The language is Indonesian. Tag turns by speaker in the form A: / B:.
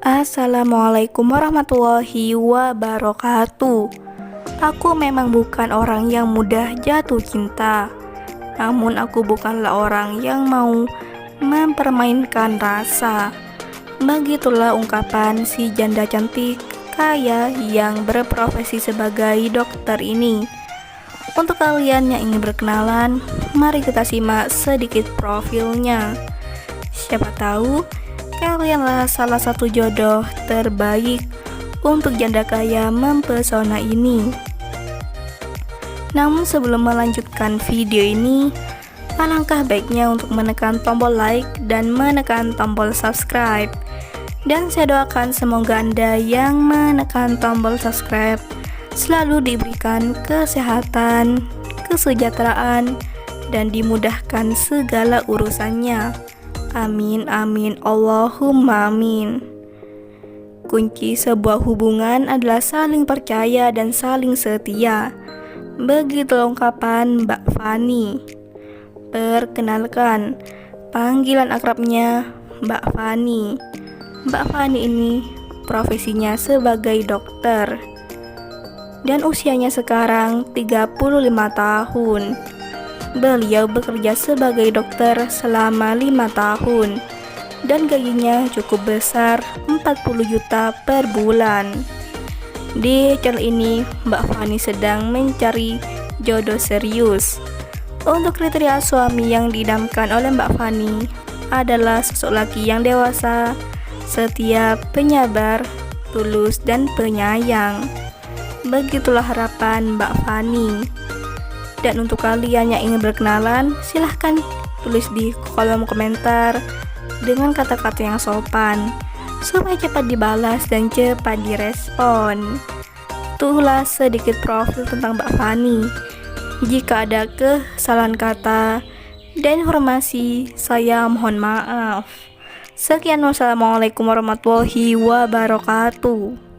A: Assalamualaikum warahmatullahi wabarakatuh. Aku memang bukan orang yang mudah jatuh cinta, namun aku bukanlah orang yang mau mempermainkan rasa. Begitulah ungkapan si janda cantik kaya yang berprofesi sebagai dokter ini. Untuk kalian yang ingin berkenalan, mari kita simak sedikit profilnya. Siapa tahu kalianlah salah satu jodoh terbaik untuk janda kaya mempesona ini. Namun sebelum melanjutkan video ini, alangkah baiknya untuk menekan tombol like dan menekan tombol subscribe. Dan saya doakan semoga Anda yang menekan tombol subscribe selalu diberikan kesehatan, kesejahteraan, dan dimudahkan segala urusannya. Amin amin Allahumma amin. Kunci sebuah hubungan adalah saling percaya dan saling setia. Begitu ungkapan Mbak Fani. Perkenalkan, panggilan akrabnya Mbak Fani. Mbak Fani ini profesinya sebagai dokter dan usianya sekarang 35 tahun. Beliau bekerja sebagai dokter selama 5 tahun dan gajinya cukup besar, 40 juta per bulan. Di channel ini Mbak Fani sedang mencari jodoh serius. Untuk kriteria suami yang diidamkan oleh Mbak Fani adalah sosok laki yang dewasa, setia, penyabar, tulus, dan penyayang. Begitulah harapan Mbak Fani. Dan untuk kalian yang ingin berkenalan, silahkan tulis di kolom komentar dengan kata-kata yang sopan supaya cepat dibalas dan cepat direspon. Itulah sedikit profil tentang Mbak Fani. Jika ada kesalahan kata dan informasi, saya mohon maaf. Sekian, wassalamualaikum warahmatullahi wabarakatuh.